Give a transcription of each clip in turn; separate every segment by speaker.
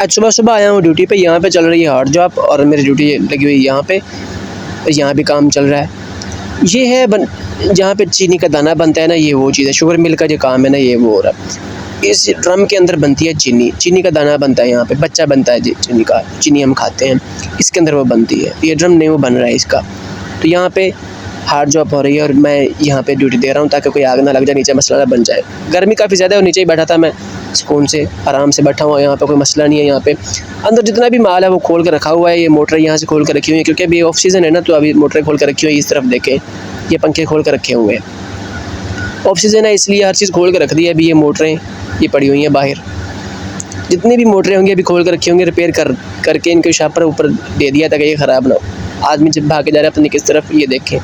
Speaker 1: आज सुबह-सुबह आया हूँ ड्यूटी पे, यहाँ पे चल रही है हार्ड जॉब और मेरी ड्यूटी लगी हुई है यहाँ पे, और यहाँ भी काम चल रहा है। ये है जहाँ पे चीनी का दाना बनता है ना, ये वो चीज़ है। शुगर मिल का जो काम है ना, ये वो हो रहा है। इस ड्रम के अंदर बनती है चीनी, चीनी का दाना बनता है यहाँ पे, बच्चा बनता है चीनी का, चीनी हम खाते हैं, इसके अंदर वो बनती है। ये ड्रम नहीं वो बन रहा है इसका। तो यहाँ पे हार्ड जॉब हो रही है और मैं यहाँ पे ड्यूटी दे रहा हूँ ताकि कोई आग ना लग जाए, नीचे मसला ना बन जाए। गर्मी काफ़ी ज़्यादा है और नीचे ही बैठा था मैं, सुकून से आराम से बैठा हुआ, यहाँ पे कोई मसला नहीं है। यहाँ पे अंदर जितना भी माल है वो खोल कर रखा हुआ है। ये मोटर यहाँ से खोल कर रखी हुई है क्योंकि अभी ऑफ सीज़न है ना, तो अभी मोटरें खोल कर रखी हुई है। इस तरफ देखें, ये पंखे खोल कर रखे हुए हैं। ऑफ सीज़न है इसलिए हर चीज़ खोल कर रख दी है। अभी ये मोटरें ये पड़ी हुई हैं बाहर, जितनी भी मोटरें होंगी अभी खोल कर रखी होंगी, रिपेयर करके इनके शॉप पर ऊपर दे दिया ताकि ये ख़राब ना हो। आदमी जब भाग के जा रहा है अपनी किस तरफ, ये देखें,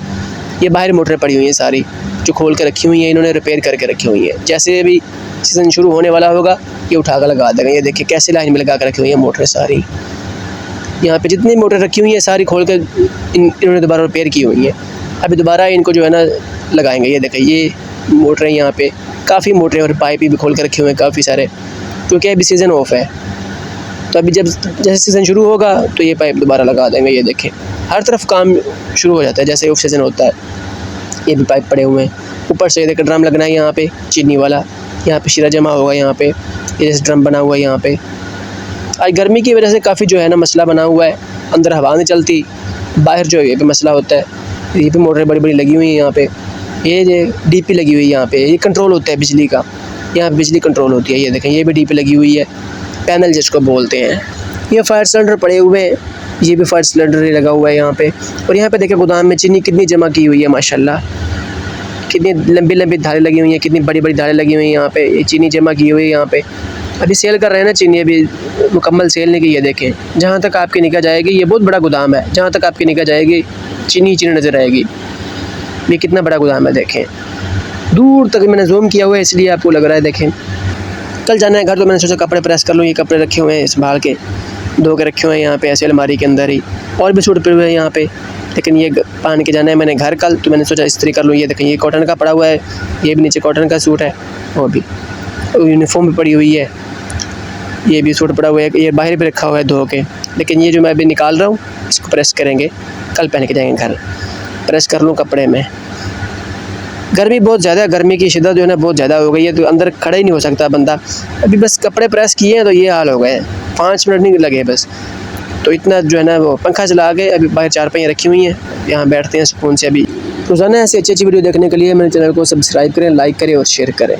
Speaker 1: ये बाहर मोटरें पड़ी हुई हैं सारी, जो खोल कर रखी हुई हैं, इन्होंने रिपेयर करके रखी हुई हैं। जैसे अभी सीज़न शुरू होने वाला होगा, ये उठा कर लगा देंगे। ये देखिए कैसे लाइन में लगा कर रखी हुई हैं मोटरें सारी। यहाँ पे जितनी मोटर रखी हुई हैं सारी खोल कर इन्होंने दोबारा रिपेयर की हुई हैं। अभी दोबारा इनको जो है ना लगाएंगे। ये देखें, ये मोटरें यहाँ पे काफ़ी मोटरें और पाइप भी खोल कर रखे हुए हैं काफ़ी सारे, क्योंकि अभी सीज़न ऑफ है। तो अभी जैसे सीज़न शुरू होगा तो ये पाइप दोबारा लगा देंगे। ये देखें, हर तरफ काम शुरू हो जाता है जैसे ऑफ सीज़न होता है। ये भी पाइप पड़े हुए हैं। ऊपर से देखिए ड्रम लगना है यहाँ पे चीनी वाला, यहाँ पे शीरा जमा होगा यहाँ पे, ये जैसे ड्रम बना हुआ है यहाँ पे। आज गर्मी की वजह से काफ़ी जो है ना मसला बना हुआ है, अंदर हवा नहीं चलती, बाहर जो है ये भी मसला होता है। ये भी मोटरें बड़ी बड़ी लगी हुई हैं यहाँ पे, ये डीपी लगी हुई है यहाँ पे, ये कंट्रोल होता है बिजली का, यहाँ बिजली कंट्रोल होती है। ये देखें, ये भी डीपी लगी हुई है, पैनल जिसको बोलते हैं। ये फायर सिलेंडर पड़े हुए हैं, ये भी फायर सिलेंडर लगा हुआ है यहाँ पे। और यहाँ पे देखें गोदाम में चीनी कितनी जमा की हुई है माशाल्लाह, कितनी लंबी लंबी धारें लगी हुई हैं, कितनी बड़ी बड़ी धारें लगी हुई हैं यहाँ पे। ये चीनी जमा की हुई है यहाँ पे, अभी सेल कर रहे हैं ना चीनी, अभी मुकम्मल सेल नहीं की है। देखें, जहाँ तक आपकी निगाह जाएगी, ये बहुत बड़ा गोदाम है, जहाँ तक आपकी निगाह जाएगी चीनी चीनी नज़र आएगी। ये कितना बड़ा गोदाम है देखें, दूर तक मैंने जूम किया हुआ है इसलिए आपको लग रहा है। देखें, कल जाना है घर तो मैंने सोचा कपड़े प्रेस कर लूँ। ये कपड़े रखे हुए हैं संभाल के, धो के रखे हुए हैं यहाँ पे ऐसे अलमारी के अंदर ही, और भी सूट पड़े हुए हैं यहाँ पे, लेकिन ये पहन के जाना है मैंने घर कल, तो मैंने सोचा इस्त्री कर लूँ। ये देखें, ये कॉटन का पड़ा हुआ है, ये भी नीचे कॉटन का सूट है, और भी यूनिफॉर्म भी पड़ी हुई है, ये भी सूट पड़ा हुआ है, ये बाहर भी रखा हुआ है धो के। लेकिन ये जो मैं अभी निकाल रहा हूँ इसको प्रेस करेंगे, कल पहन के जाएंगे घर, प्रेस कर लूँ कपड़े में। गर्मी बहुत ज़्यादा है, गर्मी की शिद्दत जो है ना बहुत ज़्यादा हो गई है, तो अंदर खड़ा ही नहीं हो सकता बंदा। अभी बस कपड़े प्रेस किए हैं तो ये हाल हो गए हैं, 5 मिनट नहीं लगे बस। तो इतना जो है ना वो पंखा चला के अभी बाहर चारपाइयाँ रखी हुई हैं, यहाँ बैठते हैं सुकून से। अभी रोज़ाना ऐसी अच्छी अच्छी वीडियो देखने के लिए मेरे चैनल को सब्सक्राइब करें, लाइक करें और शेयर करें।